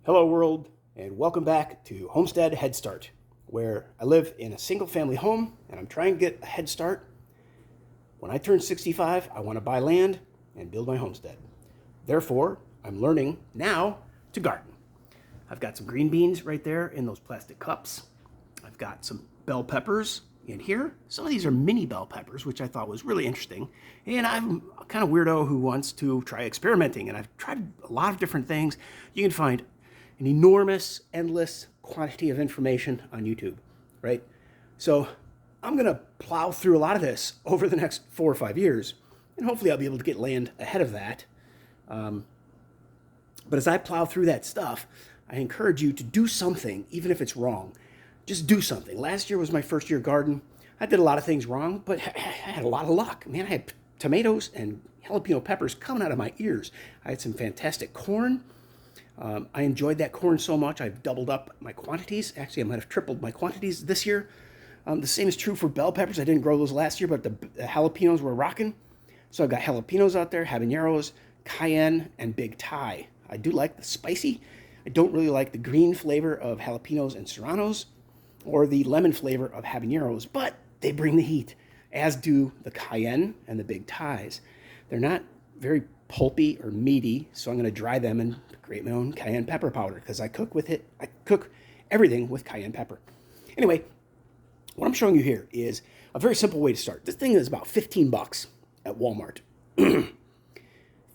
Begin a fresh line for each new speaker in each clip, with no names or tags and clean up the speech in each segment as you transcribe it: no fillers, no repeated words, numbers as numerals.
Hello, world, and welcome back to Homestead Head Start, where I live in a single family home and I'm trying to get a head start. When I turn 65, I want to buy land and build my homestead. Therefore, I'm learning now to garden. I've got some green beans right there in those plastic cups. I've got some bell peppers in here. Some of these are mini bell peppers, which I thought was really interesting. And I'm a kind of weirdo who wants to try experimenting, and I've tried a lot of different things. You can find an enormous, endless quantity of information on YouTube, right? So I'm going to plow through a lot of this over the next 4 or 5 years, and hopefully I'll be able to get land ahead of that. But as I plow through that stuff, I encourage you to do something, even if it's wrong. Just do something. Last year was my first year garden. I did a lot of things wrong, but I had a lot of luck. Man, I had tomatoes and jalapeno peppers coming out of my ears. I had some fantastic corn. I enjoyed that corn so much, I've doubled up my quantities. Actually, I might have tripled my quantities this year. The same is true for bell peppers. I didn't grow those last year, but the jalapenos were rocking. So I've got jalapenos out there, habaneros, cayenne, and big Thai. I do like the spicy. I don't really like the green flavor of jalapenos and serranos or the lemon flavor of habaneros, but they bring the heat, as do the cayenne and the big Thais. They're not very pulpy or meaty, so I'm going to dry them and create my own cayenne pepper powder because I cook with it. I cook everything with cayenne pepper. Anyway, what I'm showing you here is a very simple way to start. This thing is about 15 bucks at Walmart.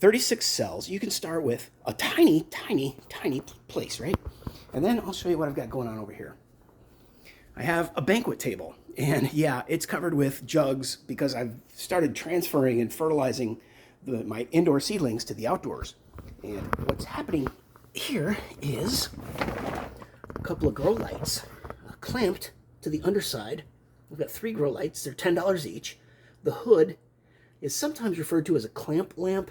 36 cells. You can start with a tiny, tiny, tiny place, right? And then I'll show you what I've got going on over here. I have a banquet table, and yeah, it's covered with jugs because I've started transferring and fertilizing my indoor seedlings to the outdoors. And what's happening here is a couple of grow lights clamped to the underside. We've got 3 grow lights. They're $10 each. The hood is sometimes referred to as a clamp lamp.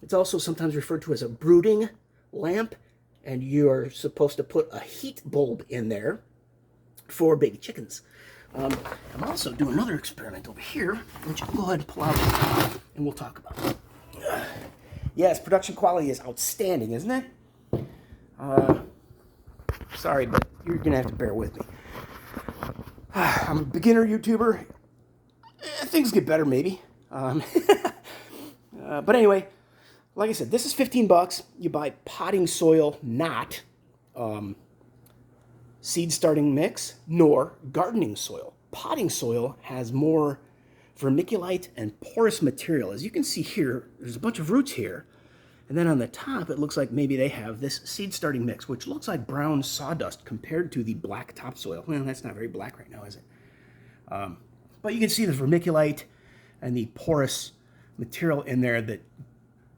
It's also sometimes referred to as a brooding lamp, and you're supposed to put a heat bulb in there for baby chickens. I'm also doing another experiment over here, which I'll go ahead and pull out and we'll talk about. Yes, production quality is outstanding, isn't it? Sorry, but you're going to have to bear with me. I'm a beginner YouTuber. Things get better, maybe. But anyway, like I said, this is 15 bucks. You buy potting soil, not seed starting mix, nor gardening soil. Potting soil has more vermiculite and porous material. As you can see here, there's a bunch of roots here. And then on the top, it looks like maybe they have this seed starting mix, which looks like brown sawdust compared to the black topsoil. Well, that's not very black right now, is it? But you can see the vermiculite and the porous material in there that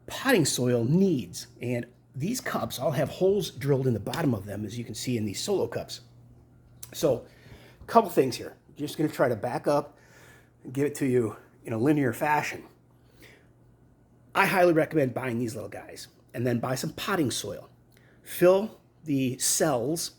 potting soil needs. And these cups all have holes drilled in the bottom of them, as you can see in these solo cups. So a couple things here. I'm just going to try to back up and give it to you in a linear fashion. I highly recommend buying these little guys and then buy some potting soil. Fill the cells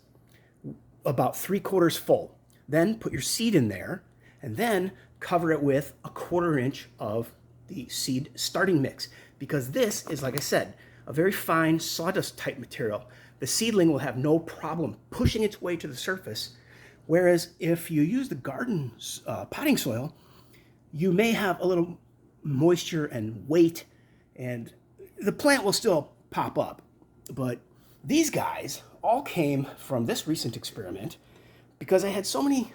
about 3/4 full. Then put your seed in there and then cover it with a 1/4 inch of the seed starting mix, because this is, like I said, a very fine sawdust type material. The seedling will have no problem pushing its way to the surface, whereas if you use the garden potting soil, you may have a little moisture and weight, and the plant will still pop up. But these guys all came from this recent experiment because I had so many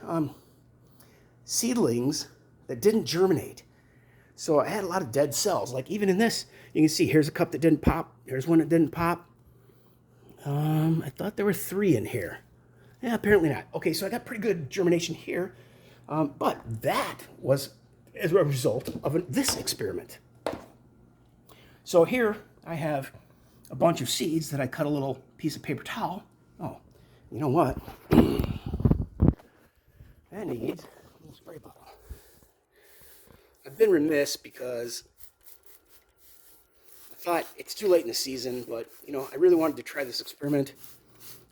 seedlings that didn't germinate. So I had a lot of dead cells. Like even in this, you can see here's a cup that didn't pop. Here's one that didn't pop. I thought there were 3 in here. Yeah, apparently not. Okay, so I got pretty good germination here. But that was as a result of this experiment. So here I have a bunch of seeds that I cut a little piece of paper towel. Oh, you know what? That needs a little spray bottle. I've been remiss because I thought it's too late in the season, but I really wanted to try this experiment.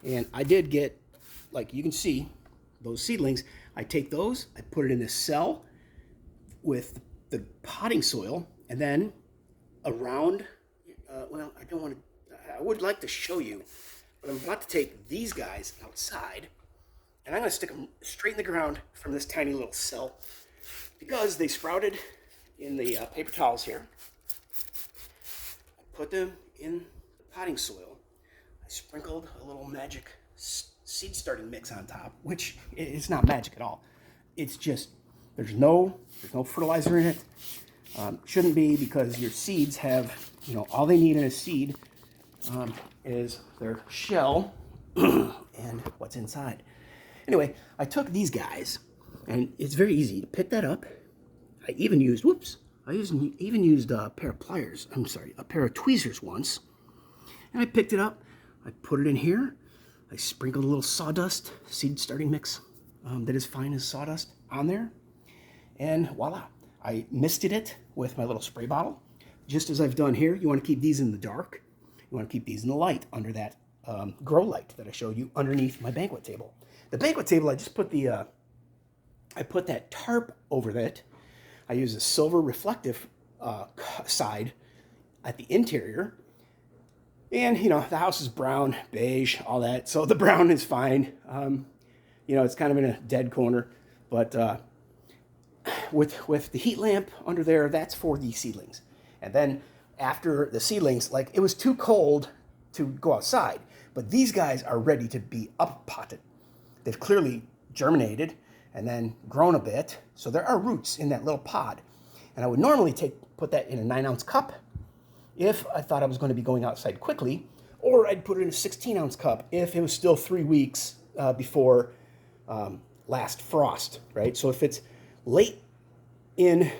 And I did get, like you can see, those seedlings. I take those, I put it in this cell with the potting soil, and then around, I don't want to, I would like to show you, But I'm about to take these guys outside, and I'm going to stick them straight in the ground from this tiny little cell because they sprouted in the paper towels here. I put them in the potting soil. I sprinkled a little magic seed starting mix on top, which is not magic at all. It's just there's no fertilizer in it. Shouldn't be, because your seeds have, all they need in a seed is their shell and what's inside. Anyway, I took these guys, and it's very easy to pick that up. I even used a pair of pliers. A pair of tweezers once, and I picked it up. I put it in here. I sprinkled a little sawdust seed starting mix that is fine as sawdust on there, and voila! I misted it with my little spray bottle, just as I've done here. You want to keep these in the dark. You want to keep these in the light under that grow light that I showed you underneath my banquet table. The banquet table, I just put I put that tarp over that. I use a silver reflective side at the interior. And, the house is brown, beige, all that. So the brown is fine. It's kind of in a dead corner. But with the heat lamp under there, that's for the seedlings. And then after the seedlings, it was too cold to go outside. But these guys are ready to be up potted. They've clearly germinated and then grown a bit. So there are roots in that little pod. And I would normally put that in a 9-ounce cup if I thought I was going to be going outside quickly, or I'd put it in a 16-ounce cup if it was still 3 weeks before last frost, right? So if it's late in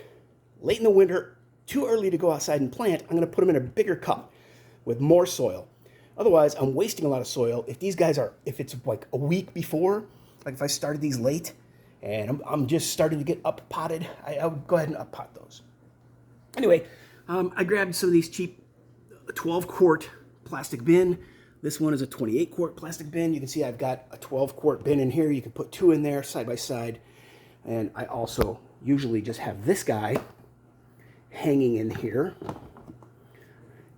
the winter, too early to go outside and plant, I'm going to put them in a bigger cup with more soil. Otherwise, I'm wasting a lot of soil. If it's like a week before, like if I started these late and I'm just starting to get up potted, I would go ahead and up pot those. Anyway, I grabbed some of these cheap 12-quart plastic bin. This one is a 28-quart plastic bin. You can see I've got a 12-quart bin in here. You can put 2 in there side by side. And I also usually just have this guy hanging in here.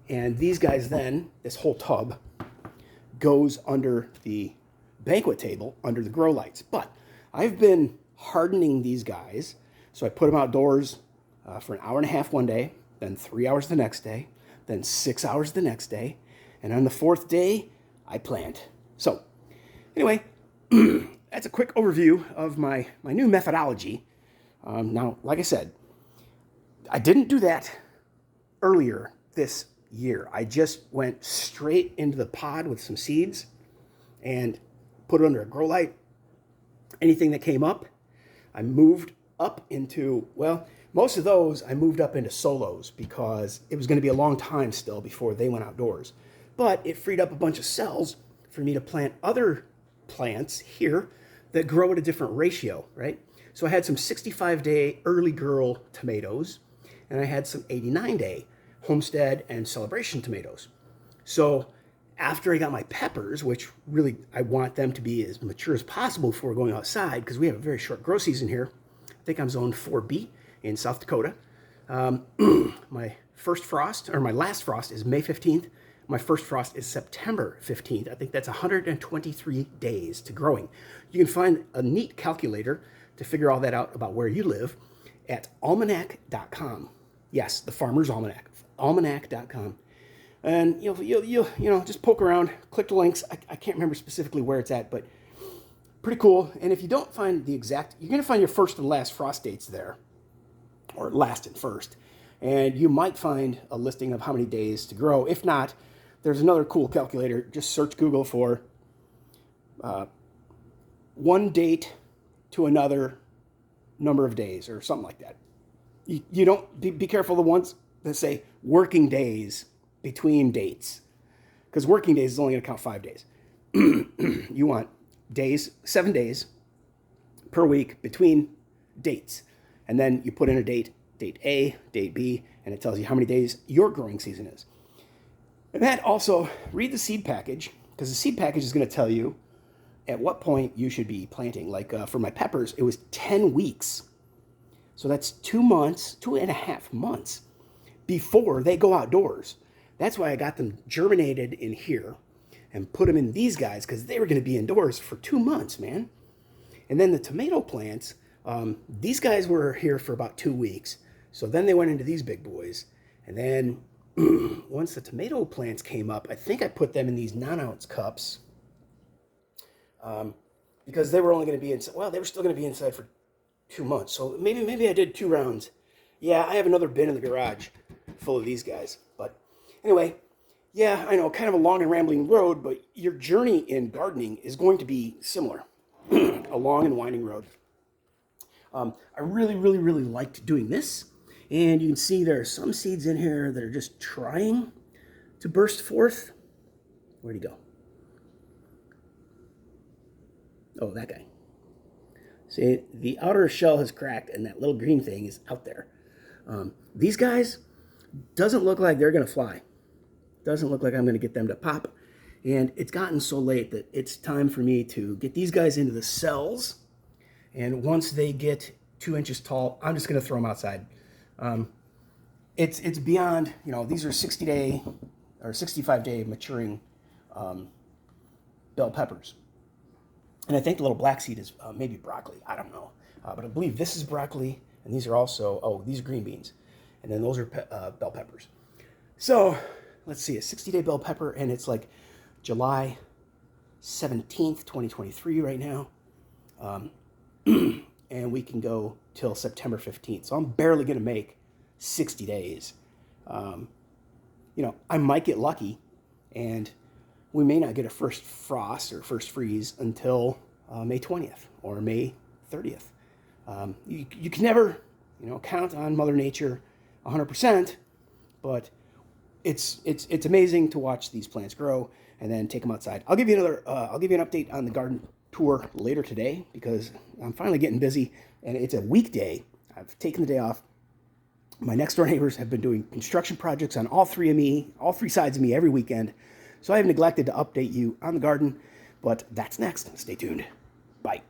And these guys then, this whole tub, goes under the banquet table, under the grow lights. But I've been hardening these guys. So I put them outdoors for an hour and a half one day, then 3 hours the next day, then 6 hours the next day. And on the 4th day, I plant. So anyway, that's a quick overview of my new methodology. Now, like I said, I didn't do that earlier this year. I just went straight into the pod with some seeds and put it under a grow light. Anything that came up, I moved up into, most of those I moved up into solos because it was going to be a long time still before they went outdoors. But it freed up a bunch of cells for me to plant other plants here that grow at a different ratio, right? So I had some 65-day early girl tomatoes, and I had some 89-day homestead and celebration tomatoes. So after I got my peppers, which really I want them to be as mature as possible before going outside, because we have a very short grow season here. I think I'm zone 4B in South Dakota. My last frost is May 15th. My first frost is September 15th. I think that's 123 days to growing. You can find a neat calculator to figure all that out about where you live at almanac.com. Yes, the Farmer's Almanac, almanac.com. And you'll just poke around, click the links. I can't remember specifically where it's at, but pretty cool. And if you don't find the exact, you're going to find your first and last frost dates there, or last and first. And you might find a listing of how many days to grow. If not, there's another cool calculator. Just search Google for one date to another number of days or something like that. You don't, be careful the ones that say working days between dates, because working days is only going to count 5 days. You want days, 7 days per week between dates. And then you put in a date A, date B, and it tells you how many days your growing season is. And that also, read the seed package, because the seed package is going to tell you at what point you should be planting. Like for my peppers, it was 10 weeks. So that's 2 months, 2.5 months before they go outdoors. That's why I got them germinated in here. and put them in these guys because they were going to be indoors for 2 months, man. And then the tomato plants, these guys were here for about 2 weeks. So then they went into these big boys. And then once the tomato plants came up, I think I put them in these non-ounce cups because they were only going to be inside. Well, they were still going to be inside for 2 months. So maybe I did 2 rounds. Yeah, I have another bin in the garage full of these guys. But anyway, yeah, I know, kind of a long and rambling road, but your journey in gardening is going to be similar. A long and winding road. I really, really, really liked doing this. And you can see there are some seeds in here that are just trying to burst forth. Where'd he go? Oh, that guy. See, the outer shell has cracked and that little green thing is out there. These guys, doesn't look like they're going to fly. Doesn't look like I'm going to get them to pop. And it's gotten so late that it's time for me to get these guys into the cells. And once they get 2 inches tall, I'm just going to throw them outside. It's beyond, these are 60-day or 65-day maturing bell peppers. And I think the little black seed is maybe broccoli. I don't know. But I believe this is broccoli. And these are also, these are green beans. And then those are bell peppers. So let's see, a 60-day bell pepper. And it's like July 17th, 2023 right now. And we can go till September 15th. So I'm barely going to make 60 days. I might get lucky and we may not get a first frost or first freeze until May 20th or May 30th. You can never, count on Mother Nature 100%, but it's amazing to watch these plants grow and then take them outside. I'll give you an update on the garden tour later today because I'm finally getting busy and it's a weekday. I've taken the day off. My next door neighbors have been doing construction projects on all three sides of me every weekend. So I have neglected to update you on the garden, but that's next. Stay tuned. Bye.